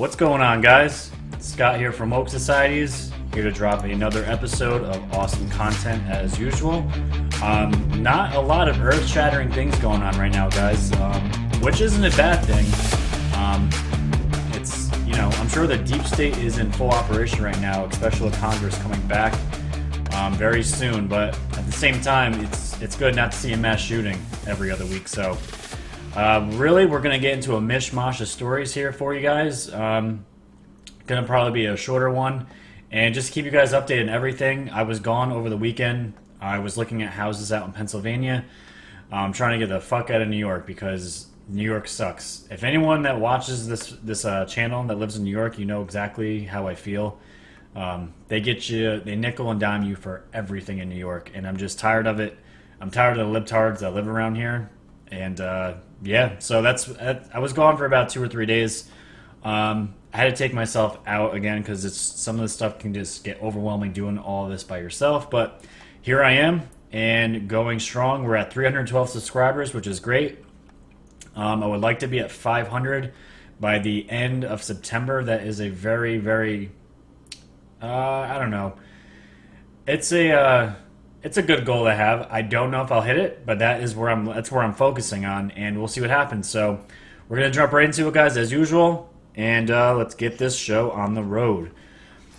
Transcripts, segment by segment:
What's going on, guys? Scott here from Oak Societies, here to drop another episode of awesome content as usual. Not a lot of earth-shattering things going on right now, guys, which isn't a bad thing. I'm sure the deep state is in full operation right now, especially with Congress coming back very soon, but at the same time, it's good not to see a mass shooting every other week, so really, we're going to get into a mishmash of stories here for you guys. Going to probably be a shorter one. And just to keep you guys updated on everything, I was gone over the weekend. I was looking at houses out in Pennsylvania. I'm trying to get the fuck out of New York because New York sucks. If anyone that watches this channel that lives in New York, you know exactly how I feel. They nickel and dime you for everything in New York. And I'm just tired of it. I'm tired of the libtards that live around here. And yeah, so I was gone for about 2 or 3 days. I had to take myself out again because some of the stuff can just get overwhelming doing all of this by yourself. But here I am and going strong. We're at 312 subscribers, which is great. I would like to be at 500 by the end of September. That is a very, very, I don't know. It's a good goal to have. I don't know if I'll hit it, but that's where I'm focusing on, and we'll see what happens. So we're gonna jump right into it, guys, as usual, and let's get this show on the road.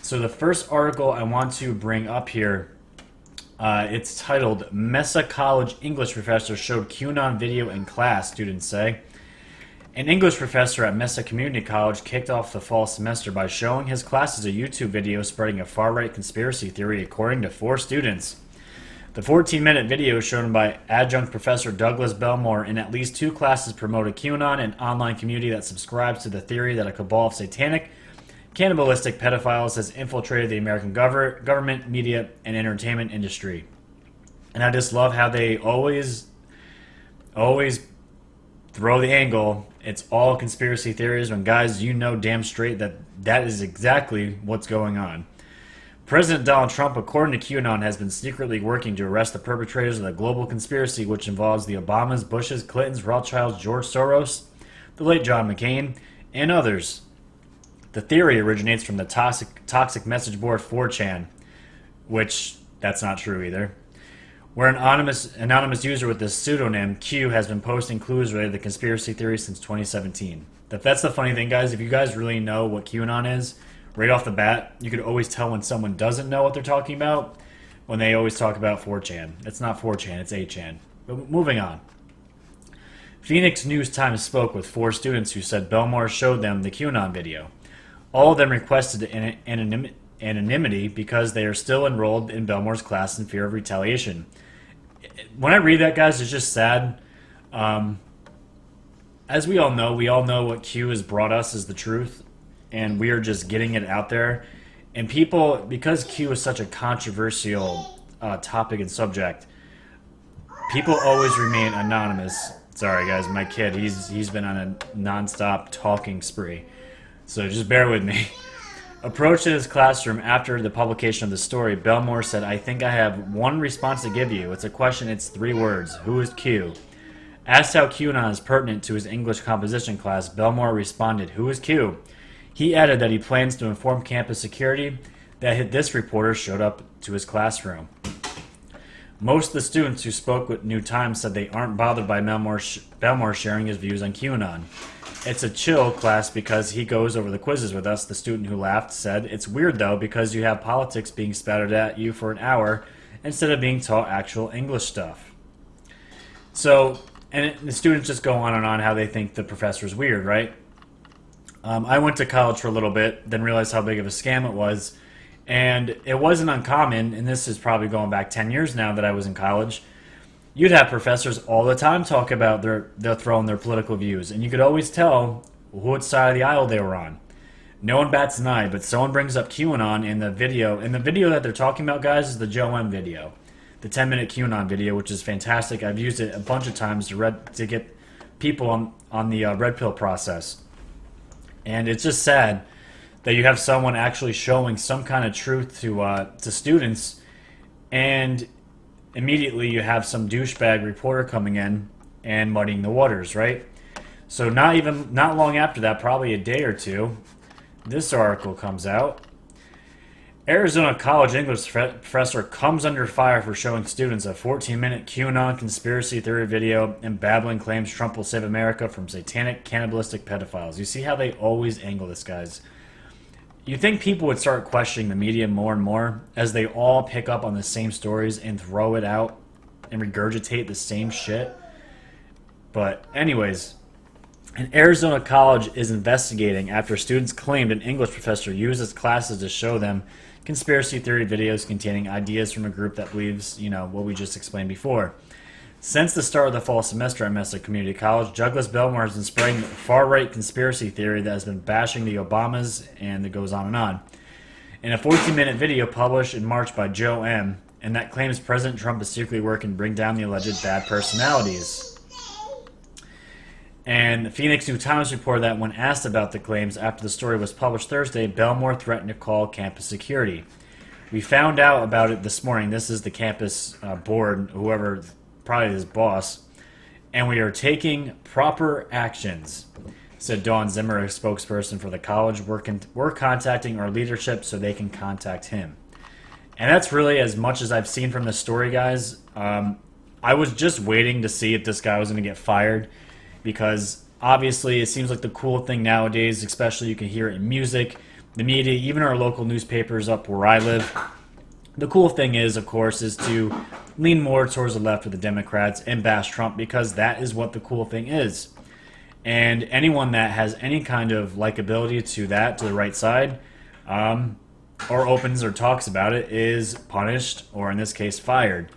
So the first article I want to bring up here, it's titled "Mesa College English Professor Showed QAnon Video in Class," students say. An English professor at Mesa Community College kicked off the fall semester by showing his classes a YouTube video spreading a far-right conspiracy theory, according to 4 students. The 14-minute video shown by adjunct professor Douglas Belmore in at least 2 classes promoted QAnon, an online community that subscribes to the theory that a cabal of satanic, cannibalistic pedophiles has infiltrated the American government, media, and entertainment industry. And I just love how they always throw the angle. It's all conspiracy theories when, guys, you know damn straight that is exactly what's going on. President Donald Trump, according to QAnon, has been secretly working to arrest the perpetrators of the global conspiracy, which involves the Obamas, Bushes, Clintons, Rothschilds, George Soros, the late John McCain, and others. The theory originates from the toxic message board 4chan, which that's not true either, where an anonymous user with the pseudonym Q has been posting clues related to the conspiracy theory since 2017. That's the funny thing, guys. If you guys really know what QAnon is, right off the bat, you could always tell when someone doesn't know what they're talking about when they always talk about 4chan. It's not 4chan, it's 8chan. But moving on. Phoenix News Times spoke with 4 students who said Belmore showed them the QAnon video. All of them requested anonymity because they are still enrolled in Belmore's class in fear of retaliation. When I read that, guys, it's just sad. As we all know what Q has brought us is the truth, and we are just getting it out there. And people, because Q is such a controversial topic and subject, people always remain anonymous. Sorry, guys, my kid, he's been on a non-stop talking spree, so just bear with me. Approached in his classroom after the publication of the story, Belmore said, "I think I have one response to give you. It's a question, it's 3 words. Who is Q?" Asked how QAnon is pertinent to his English composition class, Belmore responded, "Who is Q?" He added that he plans to inform campus security that this reporter showed up to his classroom. Most of the students who spoke with New Times said they aren't bothered by Belmore sharing his views on QAnon. "It's a chill class because he goes over the quizzes with us," the student who laughed said. "It's weird, though, because you have politics being spouted at you for an hour instead of being taught actual English stuff." So, and the students just go on and on how they think the professor's weird, right? I went to college for a little bit, then realized how big of a scam it was. And it wasn't uncommon, and this is probably going back 10 years now that I was in college. You'd have professors all the time talk about they're throwing their political views, and you could always tell what side of the aisle they were on. No one bats an eye, but someone brings up QAnon in the video. And the video that they're talking about, guys, is the JoeM video. The 10-minute QAnon video, which is fantastic. I've used it a bunch of times to get people on the red pill process. And it's just sad that you have someone actually showing some kind of truth to students, and immediately you have some douchebag reporter coming in and muddying the waters, right? So not long after that, probably a day or two, this article comes out. Arizona College English professor comes under fire for showing students a 14-minute QAnon conspiracy theory video and babbling claims Trump will save America from satanic, cannibalistic pedophiles. You see how they always angle this, guys? You think people would start questioning the media more and more as they all pick up on the same stories and throw it out and regurgitate the same shit? But anyways, an Arizona college is investigating after students claimed an English professor used his classes to show them conspiracy theory videos containing ideas from a group that believes, what we just explained before. Since the start of the fall semester at Mesa Community College, Douglas Belmore has been spreading the far-right conspiracy theory that has been bashing the Obamas, and it goes on and on. In a 14-minute video published in March by JoeM, and that claims President Trump is secretly working to bring down the alleged bad personalities. And the Phoenix New Times reported that when asked about the claims after the story was published Thursday, Belmore threatened to call campus security. We found out about it this morning. This is the campus board, whoever, probably his boss, and we are taking proper actions, said Dawn Zimmer, a spokesperson for the college. We're contacting our leadership so they can contact him. And that's really as much as I've seen from this story, guys. I was just waiting to see if this guy was going to get fired, because obviously it seems like the cool thing nowadays, especially you can hear it in music, the media, even our local newspapers up where I live. The cool thing is, of course, is to lean more towards the left with the Democrats and bash Trump, because that is what the cool thing is. And anyone that has any kind of likability to that, to the right side, or opens or talks about it, is punished, or in this case, fired.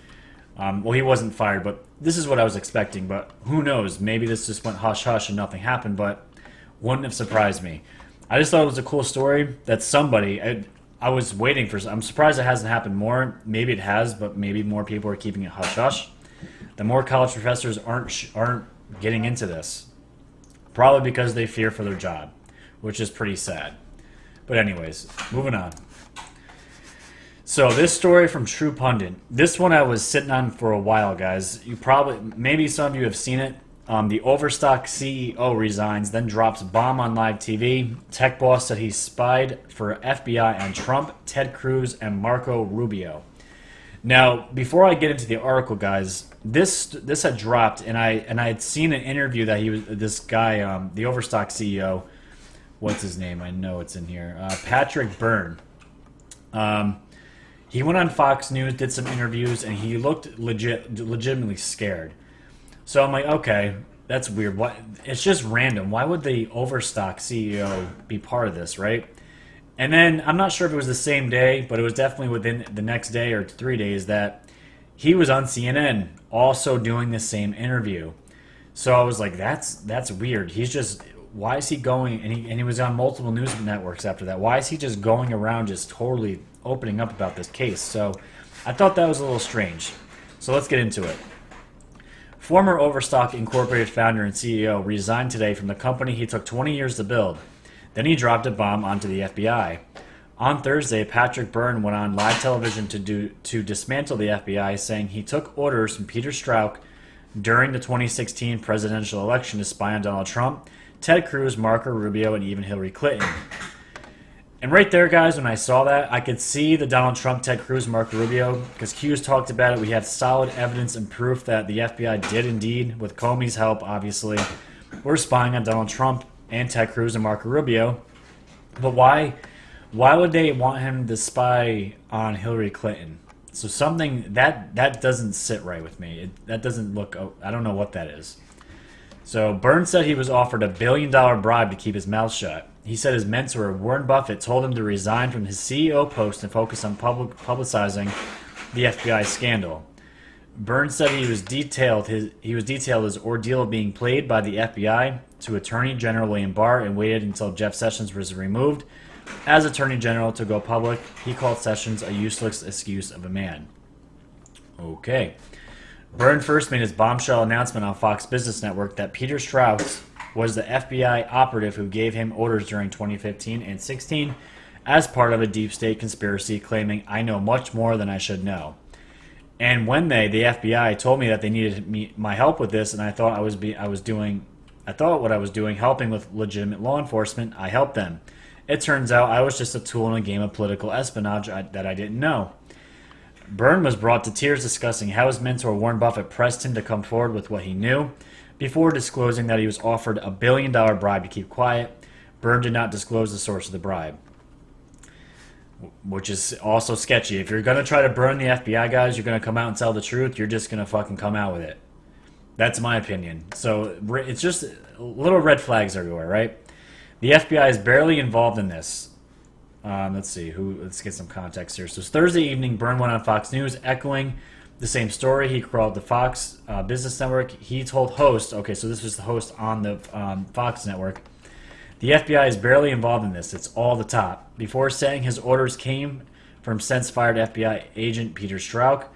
Well, he wasn't fired, but this is what I was expecting. But who knows? Maybe this just went hush-hush and nothing happened, but wouldn't have surprised me. I just thought it was a cool story that somebody... I was waiting for... I'm surprised it hasn't happened more. Maybe it has, but maybe more people are keeping it hush-hush. The more college professors aren't getting into this. Probably because they fear for their job, which is pretty sad. But anyways, moving on. So this story from True Pundit. This one I was sitting on for a while, guys. Maybe some of you have seen it. The Overstock CEO resigns, then drops bomb on live TV. Tech boss said he spied for FBI on Trump, Ted Cruz, and Marco Rubio. Now, before I get into the article, guys, this had dropped, and I had seen an interview that this guy, the Overstock CEO, what's his name? I know it's in here. Patrick Byrne. He went on Fox News, did some interviews, and he looked legitimately scared. So I'm like, okay, that's weird. It's just random. Why would the Overstock CEO be part of this, right? And then I'm not sure if it was the same day, but it was definitely within the next day or 3 days that he was on CNN also doing the same interview. So I was like, that's weird. Why is he going? And he was on multiple news networks after that. Why is he just going around just totally opening up about this case? So I thought that was a little strange. So let's get into it. Former Overstock Incorporated founder and CEO resigned today from the company he took 20 years to build. Then he dropped a bomb onto the FBI. On Thursday, Patrick Byrne went on live television to dismantle the FBI, saying he took orders from Peter Strzok during the 2016 presidential election to spy on Donald Trump, Ted Cruz, Marco Rubio, and even Hillary Clinton. And right there, guys, when I saw that, I could see the Donald Trump, Ted Cruz, Marco Rubio, because Q's talked about it. We have solid evidence and proof that the FBI did indeed, with Comey's help, obviously, were spying on Donald Trump and Ted Cruz and Marco Rubio. But why would they want him to spy on Hillary Clinton? So something that doesn't sit right with me. That doesn't look... I don't know what that is. So Byrne said he was offered $1 billion bribe to keep his mouth shut. He said his mentor, Warren Buffett, told him to resign from his CEO post and focus on publicizing the FBI scandal. Byrne said he was detailed his ordeal of being played by the FBI to Attorney General William Barr and waited until Jeff Sessions was removed as Attorney General to go public. He called Sessions a useless excuse of a man. Okay. Byrne first made his bombshell announcement on Fox Business Network that Peter Strauss was the FBI operative who gave him orders during 2015 and 16 as part of a deep state conspiracy, claiming, "I know much more than I should know." And when the FBI told me that they needed my help with this, and I thought what I was doing helping with legitimate law enforcement, I helped them. It turns out I was just a tool in a game of political espionage that I didn't know. Byrne was brought to tears discussing how his mentor Warren Buffett pressed him to come forward with what he knew before disclosing that he was offered a $1 billion bribe to keep quiet. Byrne did not disclose the source of the bribe, which is also sketchy. If you're going to try to burn the FBI guys, you're going to come out and tell the truth, you're just going to fucking come out with it. That's my opinion. So it's just little red flags everywhere, right? The FBI is barely involved in this. Let's see. Let's get some context here. So it's Thursday evening. Byrne went on Fox News, echoing the same story. He crawled the Fox Business Network. He told host, okay, so this was the host on the Fox Network, the FBI is barely involved in this. It's all the top. Before saying his orders came from since-fired FBI agent Peter Strzok,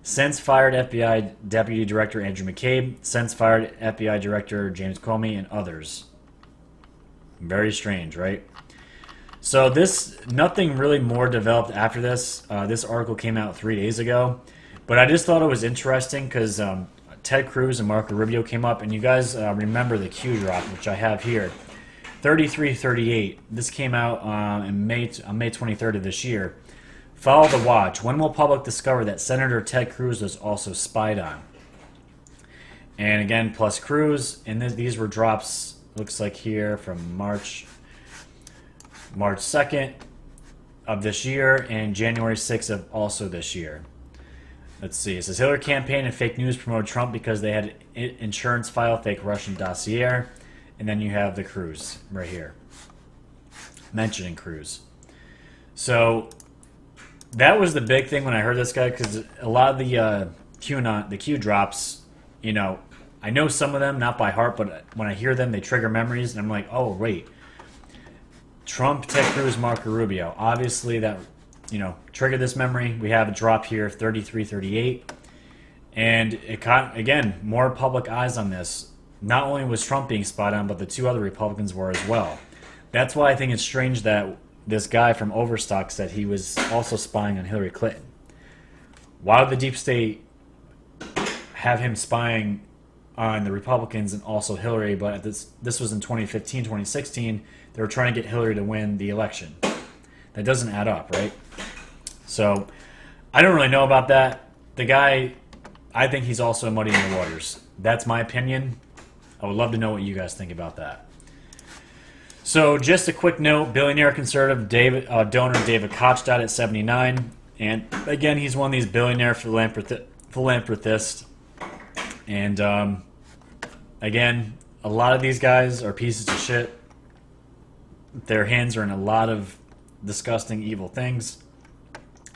since-fired FBI Deputy Director Andrew McCabe, since-fired FBI Director James Comey, and others. Very strange, right? So nothing really more developed after this. This article came out 3 days ago. But I just thought it was interesting because Ted Cruz and Marco Rubio came up, and you guys remember the Q drop, which I have here. 3338. This came out on May 23rd of this year. Follow the watch. When will public discover that Senator Ted Cruz was also spied on? And again, plus Cruz. And these were drops, looks like here, from March 2nd of this year and January 6th of also this year. Let's see. It says Hillary campaign and fake news promoted Trump because they had insurance file fake Russian dossier. And then you have the Cruz right here, mentioning Cruz. So that was the big thing when I heard this guy, because a lot of the Q drops, you know, I know some of them, not by heart, but when I hear them, they trigger memories, and I'm like, oh, wait. Trump, Ted Cruz, Marco Rubio. Obviously that, you know, triggered this memory. We have a drop here, 3338. And it caught, again, more public eyes on this. Not only was Trump being spied on, but the two other Republicans were as well. That's why I think it's strange that this guy from Overstock said he was also spying on Hillary Clinton. Why would the deep state have him spying on the Republicans and also Hillary? But this was in 2015, 2016. They were trying to get Hillary to win the election. That doesn't add up, right? So I don't really know about that. The guy, I think he's also muddying the waters. That's my opinion. I would love to know what you guys think about that. So just a quick note, billionaire conservative donor David Koch died at 79. And again, he's one of these billionaire philanthropists. And again, a lot of these guys are pieces of shit. Their hands are in a lot of disgusting, evil things.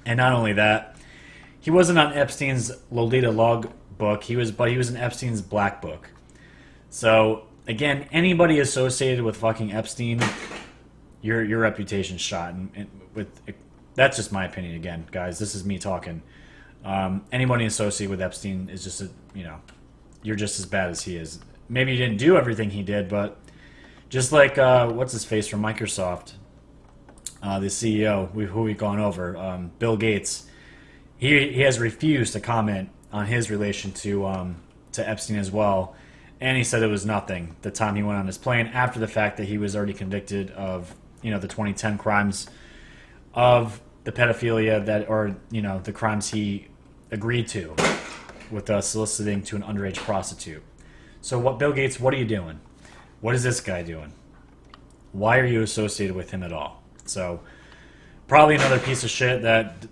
And not only that, he wasn't on Epstein's Lolita log book, but he was in Epstein's black book. So again, anybody associated with fucking Epstein, your reputation's shot. And that's just my opinion. Again, guys, this is me talking. Anybody associated with Epstein is just you're just as bad as he is. Maybe you didn't do everything he did, but just like what's his face from Microsoft, the CEO who we've gone over, Bill Gates. He has refused to comment on his relation to Epstein as well. And he said it was nothing the time he went on his plane after the fact that he was already convicted of, the 2010 crimes of the pedophilia the crimes he agreed to with soliciting to an underage prostitute. So Bill Gates, what are you doing? What is this guy doing? Why are you associated with him at all? So probably another piece of shit that,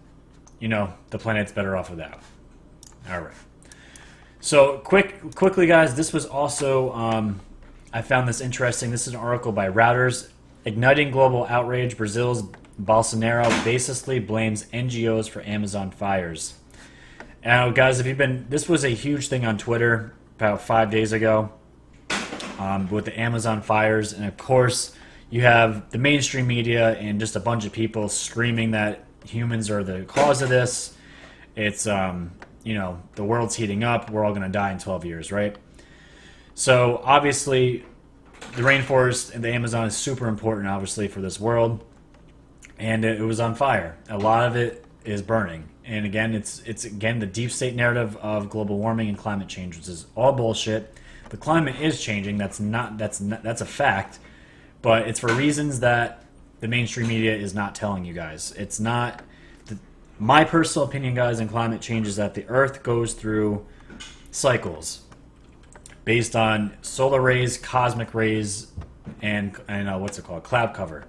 the planet's better off without. All right. So quickly, guys, this was also, I found this interesting. This is an article by Routers. Igniting global outrage, Brazil's Bolsonaro baselessly blames NGOs for Amazon fires. Now, guys, this was a huge thing on Twitter about 5 days ago with the Amazon fires. And of course, you have the mainstream media and just a bunch of people screaming that humans are the cause of this. It's, the world's heating up. We're all going to die in 12 years, right? So obviously, the rainforest and the Amazon is super important, obviously, for this world. And it was on fire. A lot of it is burning. And again, it's again the deep state narrative of global warming and climate change, which is all bullshit. The climate is changing. That's a fact. But it's for reasons that the mainstream media is not telling you guys. It's not... My personal opinion, guys, on climate change is that the Earth goes through cycles based on solar rays, cosmic rays, and what's it called? Cloud cover.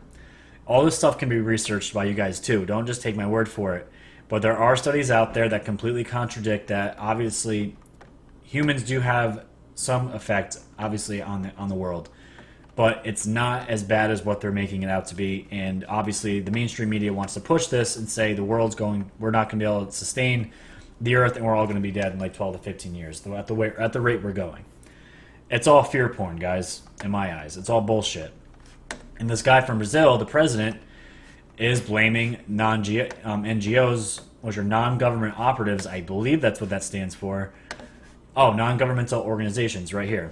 All this stuff can be researched by you guys too. Don't just take my word for it. But there are studies out there that completely contradict that. Obviously, humans do have some effect, obviously, on the world. But it's not as bad as what they're making it out to be. And obviously, the mainstream media wants to push this and say the world's going, we're not going to be able to sustain the Earth, and we're all going to be dead in like 12 to 15 years at the rate we're going. It's all fear porn, guys, in my eyes. It's all bullshit. And this guy from Brazil, the president, is blaming NGOs, which are non-government operatives. I believe that's what that stands for. Oh, non-governmental organizations, right here.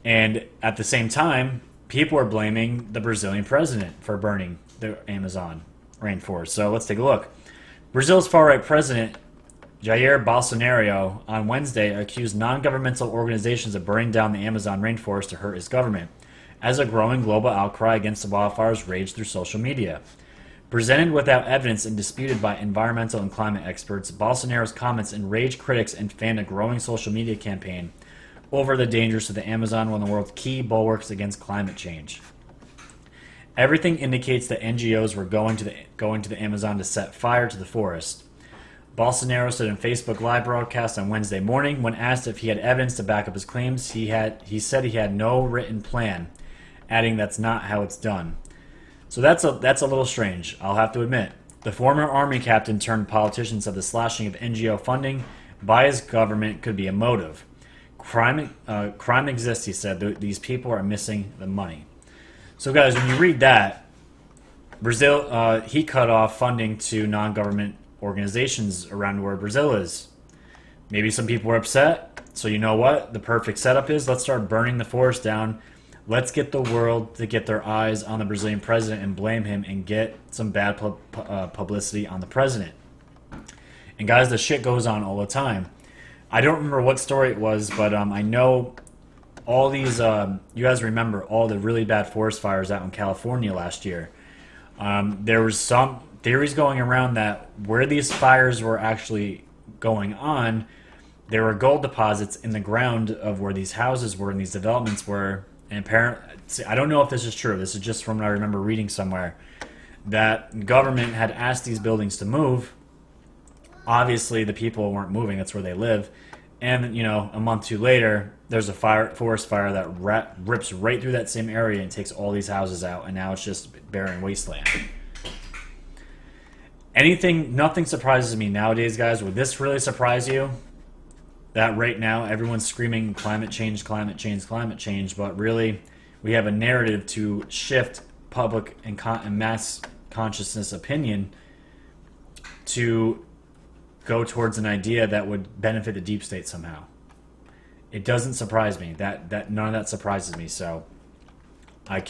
And at the same time, people are blaming the Brazilian president for burning the Amazon rainforest. So let's take a look. Brazil's far-right president, Jair Bolsonaro, on Wednesday accused non-governmental organizations of burning down the Amazon rainforest to hurt his government, as a growing global outcry against the wildfires raged through social media. Presented without evidence and disputed by environmental and climate experts, Bolsonaro's comments enraged critics and fanned a growing social media campaign over the dangers of the Amazon, one of the world's key bulwarks against climate change. Everything indicates that NGOs were going to the Amazon to set fire to the forest. Bolsonaro said in Facebook Live broadcast on Wednesday morning, when asked if he had evidence to back up his claims, he said he had no written plan, adding that's not how it's done. So that's a little strange, I'll have to admit. The former army captain turned politician said the slashing of NGO funding by his government could be a motive. Crime exists, he said. These people are missing the money. So guys, when you read that, Brazil, he cut off funding to non-government organizations around where Brazil is. Maybe some people were upset. So you know what? The perfect setup is let's start burning the forest down. Let's get the world to get their eyes on the Brazilian president and blame him and get some bad publicity on the president. And guys, the shit goes on all the time. I don't remember what story it was, but I know all these, you guys remember all the really bad forest fires out in California last year. There was some theories going around that where these fires were actually going on, there were gold deposits in the ground of where these houses were and these developments were. And apparently, I don't know if this is true. This is just from what I remember reading somewhere, that government had asked these buildings to move. Obviously, the people weren't moving. That's where they live. And, a month or two later, there's a forest fire that rips right through that same area and takes all these houses out. And now it's just barren wasteland. Nothing surprises me nowadays, guys. Would this really surprise you? That right now, everyone's screaming climate change, climate change, climate change. But really, we have a narrative to shift public and mass consciousness opinion to go towards an idea that would benefit the deep state somehow. It doesn't surprise me. That none of that surprises me. So I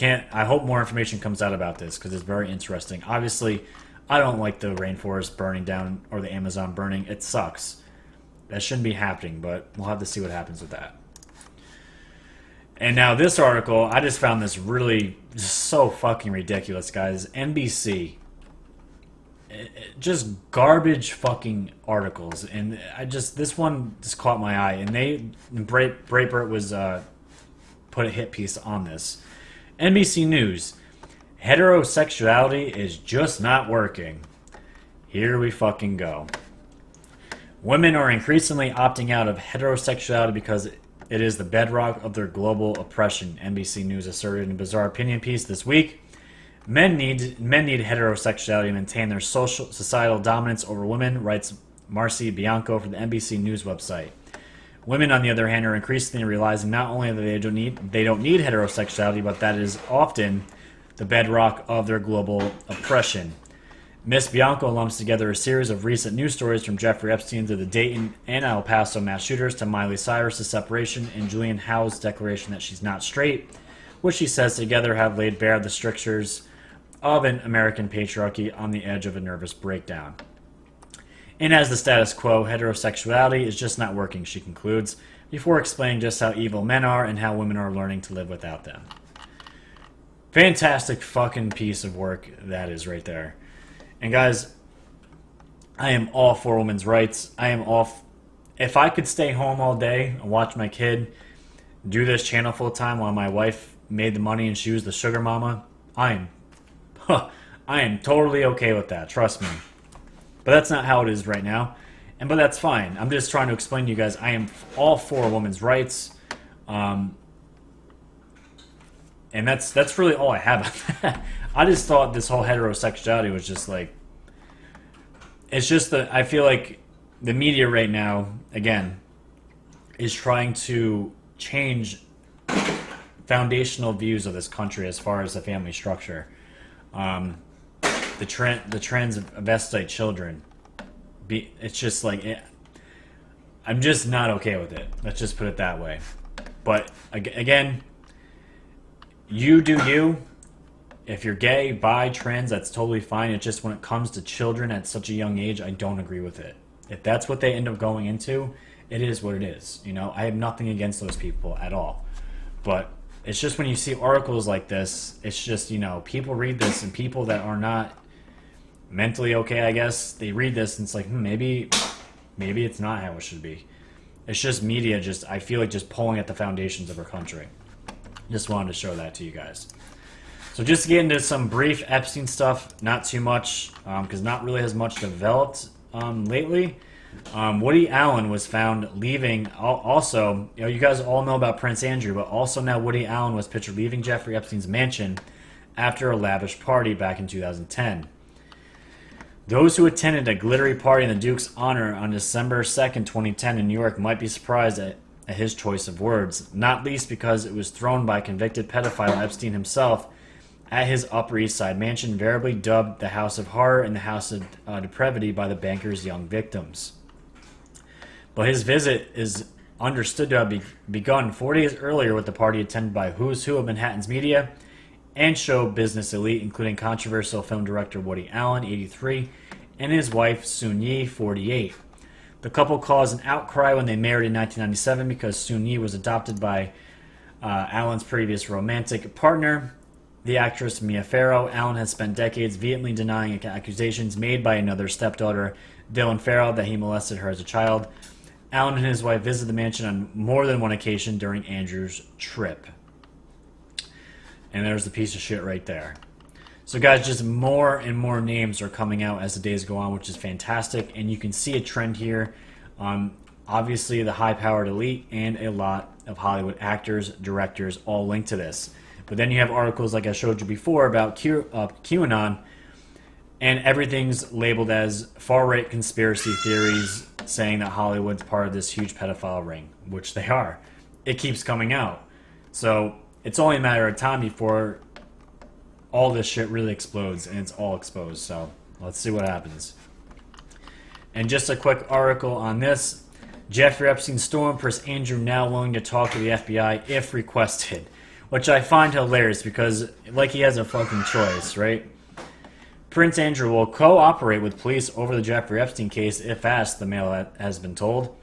hope more information comes out about this because it's very interesting. Obviously, I don't like the rainforest burning down or the Amazon burning. It sucks. That shouldn't be happening, but we'll have to see what happens with that. And now this article, I just found this really just so fucking ridiculous, guys. NBC. Just garbage fucking articles. And this one just caught my eye. And Breitbart was put a hit piece on this. NBC News. Heterosexuality is just not working. Here we fucking go. Women are increasingly opting out of heterosexuality because it is the bedrock of their global oppression, NBC News asserted in a bizarre opinion piece this week. Men need heterosexuality to maintain their societal dominance over women, writes Marcy Bianco for the NBC News website. Women, on the other hand, are increasingly realizing not only that they don't need heterosexuality, but that it is often the bedrock of their global oppression. Miss Bianco lumps together a series of recent news stories from Jeffrey Epstein to the Dayton and El Paso mass shooters to Miley Cyrus' separation and Julian Howe's declaration that she's not straight, which she says together have laid bare the strictures of an American patriarchy on the edge of a nervous breakdown. And as the status quo, heterosexuality is just not working, she concludes, before explaining just how evil men are and how women are learning to live without them. Fantastic fucking piece of work that is right there. And guys, I am all for women's rights. I am all... If I could stay home all day and watch my kid do this channel full time while my wife made the money and she was the sugar mama, I am totally okay with that. Trust me. But that's not how it is right now. But that's fine. I'm just trying to explain to you guys, I am all for women's rights. And that's really all I have on that. I just thought this whole heterosexuality was just like... It's just that I feel like the media right now, again, is trying to change foundational views of this country as far as the family structure. The transvestite children. It's just like... I'm just not okay with it. Let's just put it that way. But, again, you do you. If you're gay, bi, trans, that's totally fine. It's just when it comes to children at such a young age, I don't agree with it. If that's what they end up going into, it is what it is. You know, I have nothing against those people at all. But it's just when you see articles like this, it's just, you know, people read this and people that are not mentally okay, I guess, they read this and it's like, maybe it's not how it should be. It's just media I feel like just pulling at the foundations of our country. Just wanted to show that to you guys. So just to get into some brief Epstein stuff, not too much, because not really has much developed lately. Woody Allen was found leaving. Also, you know, you guys all know about Prince Andrew, but also now Woody Allen was pictured leaving Jeffrey Epstein's mansion after a lavish party back in 2010. Those who attended a glittery party in the Duke's honor on December 2nd, 2010 in New York might be surprised at his choice of words, not least because it was thrown by convicted pedophile Epstein himself at his Upper East Side mansion, invariably dubbed the House of Horror and the House of Depravity by the banker's young victims. But his visit is understood to have begun 4 days earlier with the party attended by who's who of Manhattan's media and show business elite, including controversial film director Woody Allen, 83, and his wife Soon-Yi, 48. The couple caused an outcry when they married in 1997 because Soon-Yi was adopted by Allen's previous romantic partner, the actress Mia Farrow. Allen has spent decades vehemently denying accusations made by another stepdaughter, Dylan Farrow, that he molested her as a child. Allen and his wife visited the mansion on more than one occasion during Andrew's trip. And there's the piece of shit right there. So guys, just more and more names are coming out as the days go on, which is fantastic. And you can see a trend here. Obviously, the high-powered elite and a lot of Hollywood actors, directors, all linked to this. But then you have articles like I showed you before about QAnon, and everything's labeled as far-right conspiracy theories, saying that Hollywood's part of this huge pedophile ring, which they are. It keeps coming out. So it's only a matter of time before all this shit really explodes, and it's all exposed. So let's see what happens. And just a quick article on this. Jeffrey Epstein storm, Prince Andrew now willing to talk to the FBI if requested. Which I find hilarious because, like, he has a fucking choice, right? Prince Andrew will cooperate with police over the Jeffrey Epstein case if asked, the Mail has been told.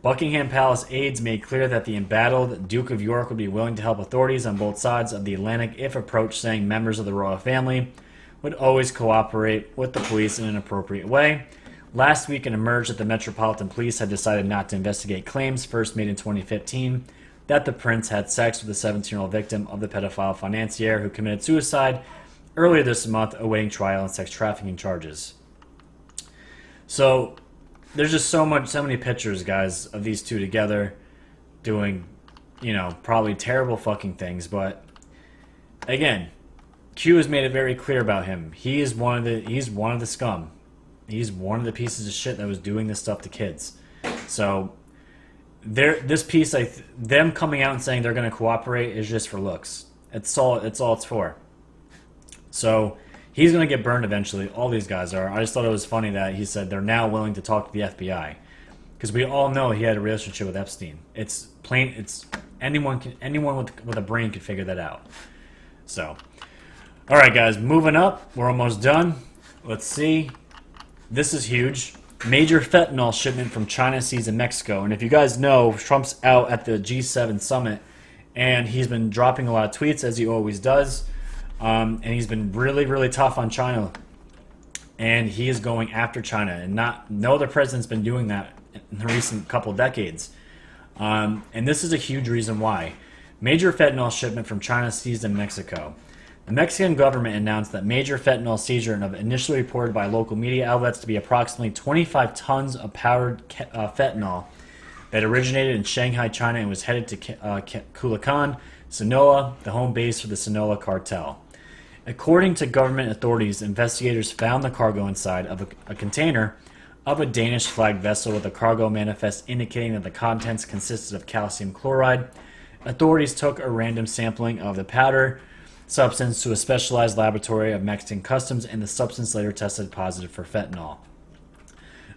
Buckingham Palace aides made clear that the embattled Duke of York would be willing to help authorities on both sides of the Atlantic if approached, saying members of the royal family would always cooperate with the police in an appropriate way. Last week, it emerged that the Metropolitan Police had decided not to investigate claims first made in 2015 that the prince had sex with a 17-year-old victim of the pedophile financier who committed suicide earlier this month, awaiting trial on sex trafficking charges. So there's just so many pictures, guys, of these two together doing, you know, probably terrible fucking things. But again, Q has made it very clear about him. He's one of the scum. He's one of the pieces of shit that was doing this stuff to kids. So this piece, them coming out and saying they're going to cooperate is just for looks. It's all it's for. So he's going to get burned eventually. All these guys are. I just thought it was funny that he said they're now willing to talk to the FBI, because we all know he had a relationship with Epstein. It's plain. It's anyone with a brain can figure that out. So, all right, guys, moving up. We're almost done. Let's see. This is huge. Major fentanyl shipment from China seized in Mexico. And if you guys know, Trump's out at the G7 summit, and he's been dropping a lot of tweets, as he always does. And he's been really, really tough on China. And he is going after China. And no other president's been doing that in the recent couple decades. And this is a huge reason why. Major fentanyl shipment from China seized in Mexico. The Mexican government announced that major fentanyl seizure and initially reported by local media outlets to be approximately 25 tons of powdered fentanyl that originated in Shanghai, China, and was headed to Culiacan, Sinaloa, the home base for the Sinaloa cartel. According to government authorities, investigators found the cargo inside of a container of a Danish-flagged vessel with a cargo manifest indicating that the contents consisted of calcium chloride. Authorities took a random sampling of the powder substance to a specialized laboratory of Mexican customs, and the substance later tested positive for fentanyl.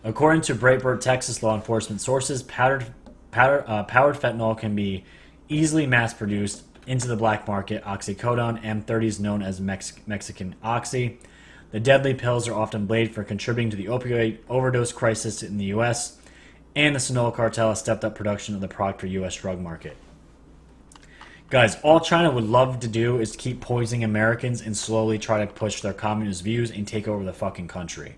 According to Breitbart, Texas law enforcement sources, powdered fentanyl can be easily mass-produced into the black market. Oxycodone M30 is known as Mexican Oxy. The deadly pills are often blamed for contributing to the opioid overdose crisis in the U.S., and the Sinaloa cartel has stepped up production of the product for U.S. drug market. Guys, all China would love to do is keep poisoning Americans and slowly try to push their communist views and take over the fucking country.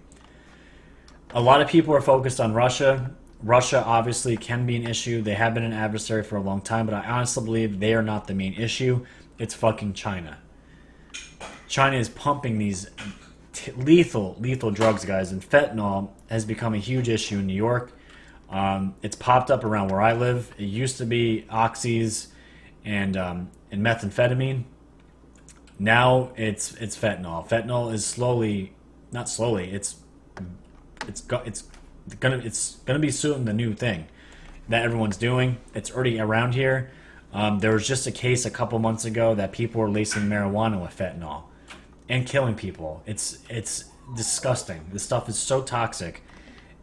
A lot of people are focused on Russia. Russia obviously can be an issue. They have been an adversary for a long time, but I honestly believe they are not the main issue. It's fucking China. China is pumping these lethal drugs, guys, and fentanyl has become a huge issue in New York. It's popped up around where I live. It used to be oxys and methamphetamine. Now it's fentanyl. Fentanyl is not slowly. It's gonna be soon the new thing that everyone's doing. It's already around here. There was just a case a couple months ago that people were lacing marijuana with fentanyl and killing people. It's disgusting. This stuff is so toxic.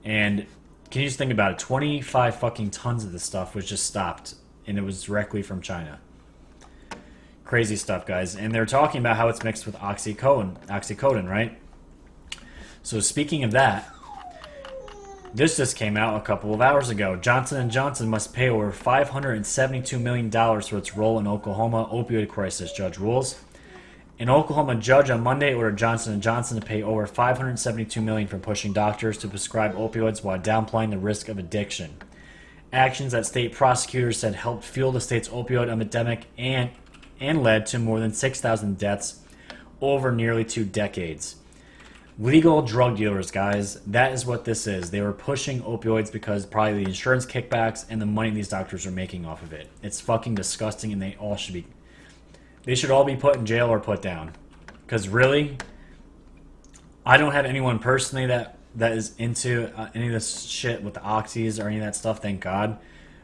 And can you just think about it? 25 fucking tons of this stuff was just stopped, and it was directly from China. Crazy stuff, guys. And they're talking about how it's mixed with oxycodone, right? So speaking of that, this just came out a couple of hours ago. Johnson & Johnson must pay over $572 million for its role in Oklahoma opioid crisis, judge rules. An Oklahoma judge on Monday ordered Johnson & Johnson to pay over $572 million for pushing doctors to prescribe opioids while downplaying the risk of addiction. Actions that state prosecutors said helped fuel the state's opioid epidemic and led to more than 6,000 deaths over nearly 2 decades. Legal drug dealers, guys, that is what this is. They were pushing opioids because probably the insurance kickbacks and the money these doctors are making off of it. It's fucking disgusting, and they should all be put in jail or put down. Because really, I don't have anyone personally that is into any of this shit with the oxys or any of that stuff, thank God.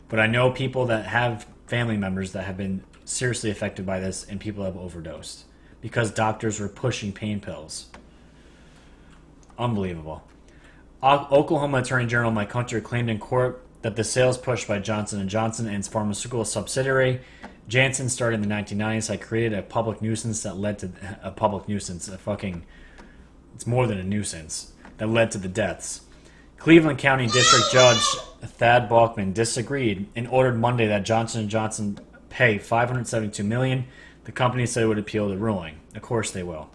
But I know people that have family members that have been seriously affected by this, and people have overdosed because doctors were pushing pain pills. Unbelievable. Oklahoma Attorney General Mike Hunter claimed in court that the sales push by Johnson & Johnson and its pharmaceutical subsidiary Janssen started in the 1990s had created a public nuisance that led to it's more than a nuisance that led to the deaths. Cleveland County District Judge Thad Balkman disagreed and ordered Monday that Johnson & Johnson pay $572 million. The company said it would appeal the ruling. Of course they will.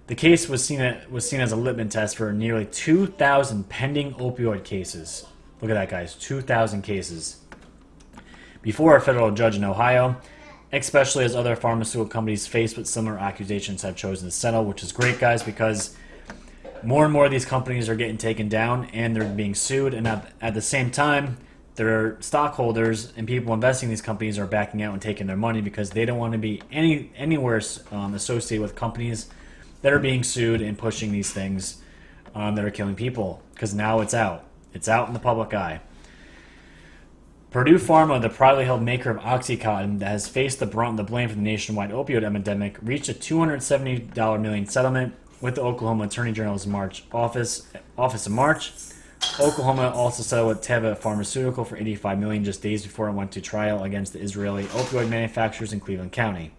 The case was seen as a litmus test for nearly 2,000 pending opioid cases. Look at that, guys. 2,000 cases. Before a federal judge in Ohio, especially as other pharmaceutical companies faced with similar accusations have chosen to settle, which is great, guys, because more and more of these companies are getting taken down and they're being sued. And at the same time, their stockholders and people investing in these companies are backing out and taking their money because they don't want to be anywhere associated with companies that are being sued and pushing these things that are killing people, because now it's out. It's out in the public eye. Purdue Pharma, the privately held maker of OxyContin that has faced the brunt of the blame for the nationwide opioid epidemic, reached a $270 million settlement with the Oklahoma Attorney General's office in March. Oklahoma also settled with Teva Pharmaceutical for $85 million just days before it went to trial against the Israeli opioid manufacturers in Cleveland County.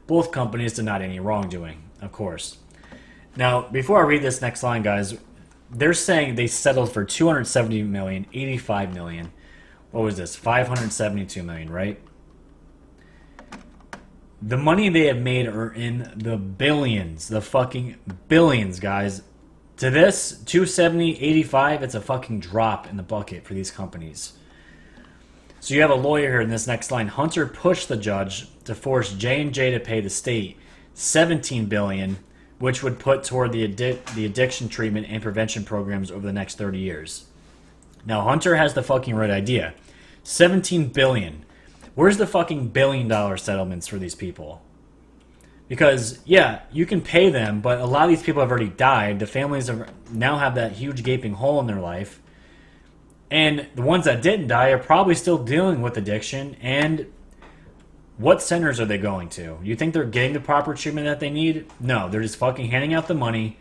Both companies denied any wrongdoing, of course. Now, before I read this next line, guys, they're saying they settled for $270 million, $85 million. What was this? $572 million, right? The money they have made are in the billions, the fucking billions, guys. To this, 270, 85, it's a fucking drop in the bucket for these companies. So you have a lawyer here in this next line. Hunter pushed the judge to force J&J to pay the state $17 billion, which would put toward the addiction treatment and prevention programs over the next 30 years. Now, Hunter has the fucking right idea. $17 billion. Where's the fucking billion-dollar settlements for these people? Because, yeah, you can pay them, but a lot of these people have already died. The families now have that huge gaping hole in their life. And the ones that didn't die are probably still dealing with addiction. And what centers are they going to? You think they're getting the proper treatment that they need? No, they're just fucking handing out the money.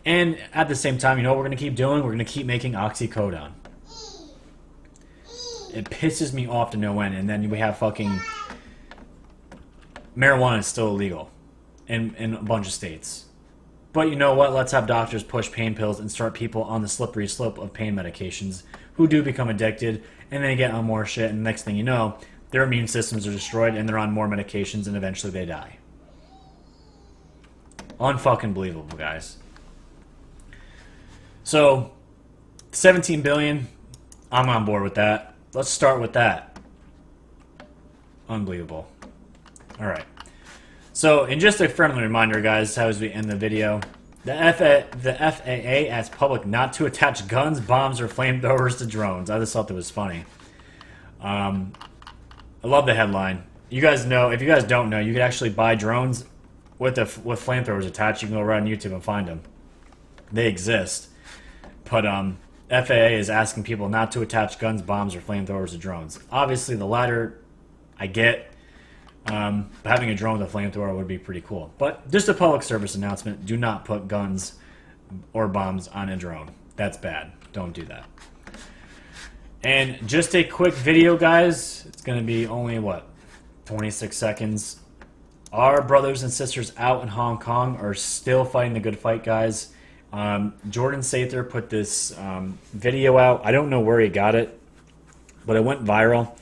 And at the same time, you know what we're going to keep doing? We're going to keep making oxycodone. It pisses me off to no end. And then we have fucking... marijuana is still illegal in a bunch of states. But you know what? Let's have doctors push pain pills and start people on the slippery slope of pain medications who do become addicted, and they get on more shit, and the next thing you know, their immune systems are destroyed and they're on more medications and eventually they die. Unfucking believable, guys. So, 17 billion, I'm on board with that. Let's start with that. Unbelievable. Alright. So, and just a friendly reminder, guys, as we end the video, the FAA asks public not to attach guns, bombs, or flamethrowers to drones. I just thought that was funny. I love the headline. You guys know, if you guys don't know, you can actually buy drones with flamethrowers attached. You can go around YouTube and find them. They exist. But FAA is asking people not to attach guns, bombs, or flamethrowers to drones. Obviously, the latter, I get. Having a drone with a flamethrower would be pretty cool. But just a public service announcement, do not put guns or bombs on a drone. That's bad. Don't do that. And just a quick video, guys. It's going to be only, what, 26 seconds. Our brothers and sisters out in Hong Kong are still fighting the good fight, guys. Jordan Sather put this video out. I don't know where he got it, but it went viral.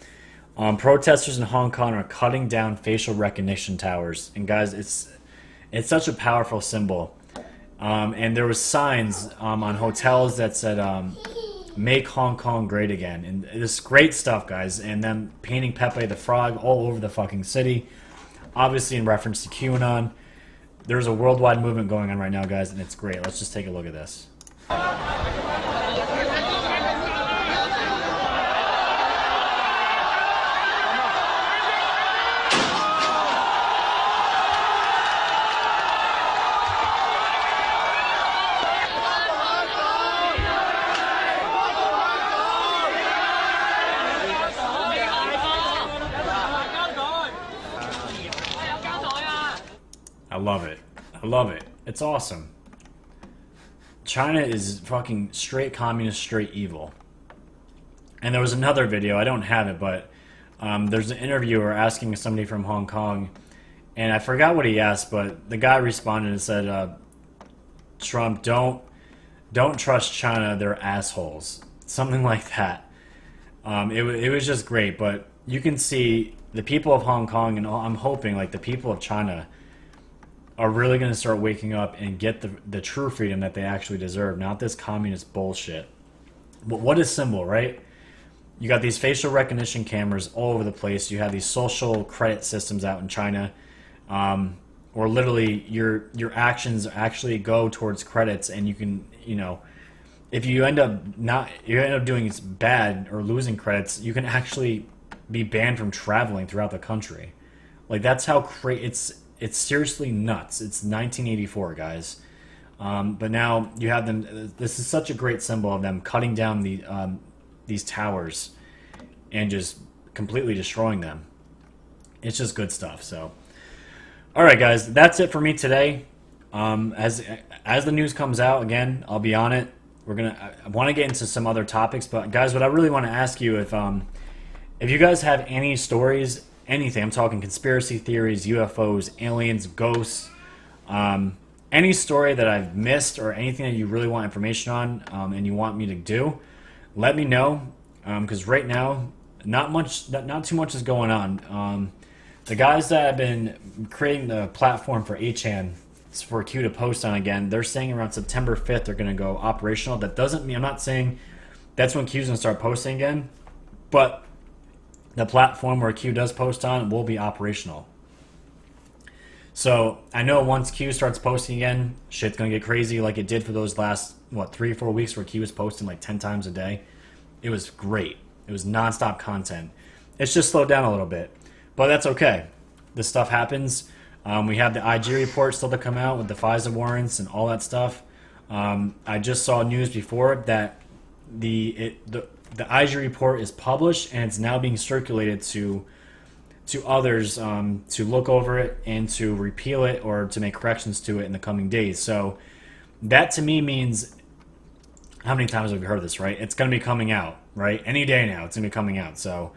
Protesters in Hong Kong are cutting down facial recognition towers, and guys, it's such a powerful symbol. And there was signs on hotels that said "Make Hong Kong Great Again," and this great stuff, guys. And them painting Pepe the Frog all over the fucking city, obviously in reference to QAnon. There's a worldwide movement going on right now, guys, and it's great. Let's just take a look at this. I love it. I love it. It's awesome. China is fucking straight communist, straight evil. And there was another video, I don't have it, but there's an interviewer asking somebody from Hong Kong, and I forgot what he asked, but the guy responded and said, Trump, don't trust China, they're assholes. Something like that. It was just great, but you can see the people of Hong Kong, and I'm hoping like the people of China are really going to start waking up and get the true freedom that they actually deserve, not this communist bullshit. But what a symbol, right? You got these facial recognition cameras all over the place. You have these social credit systems out in China, or literally your actions actually go towards credits, and you can, you know, if you end up doing bad or losing credits, you can actually be banned from traveling throughout the country. Like, that's how crazy it's seriously nuts. It's 1984, guys. But now you have them. This is such a great symbol of them cutting down these towers and just completely destroying them. It's just good stuff. So, all right, guys, that's it for me today. As the news comes out, again, I'll be on it. I want to get into some other topics, but guys, what I really want to ask you, if you guys have any stories, anything, I'm talking conspiracy theories, UFOs, aliens, ghosts, any story that I've missed or anything that you really want information on, and you want me to do, let me know, because right now not too much is going on. the guys that have been creating the platform for HN for Q to post on again, they're saying around September 5th they're going to go operational. That doesn't mean, I'm not saying that's when Q's going to start posting again, but the platform where Q does post on will be operational. So I know once Q starts posting again, shit's going to get crazy like it did for those last, 3 or 4 weeks where Q was posting like 10 times a day. It was great. It was nonstop content. It's just slowed down a little bit, but that's okay. This stuff happens. We have the IG report still to come out with the FISA warrants and all that stuff. I just saw news before that the IG report is published and it's now being circulated to others to look over it and to repeal it or to make corrections to it in the coming days. So that to me means, how many times have we heard this, right? It's going to be coming out, right? Any day now, it's going to be coming out. So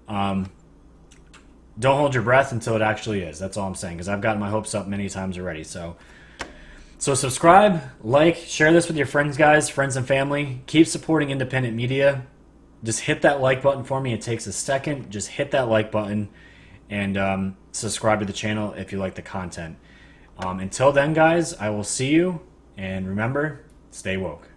don't hold your breath until it actually is. That's all I'm saying, because I've gotten my hopes up many times already. So subscribe, like, share this with your friends, guys, friends and family. Keep supporting independent media. Just hit that like button for me. It takes a second. Just hit that like button and subscribe to the channel if you like the content. Until then, guys, I will see you. And remember, stay woke.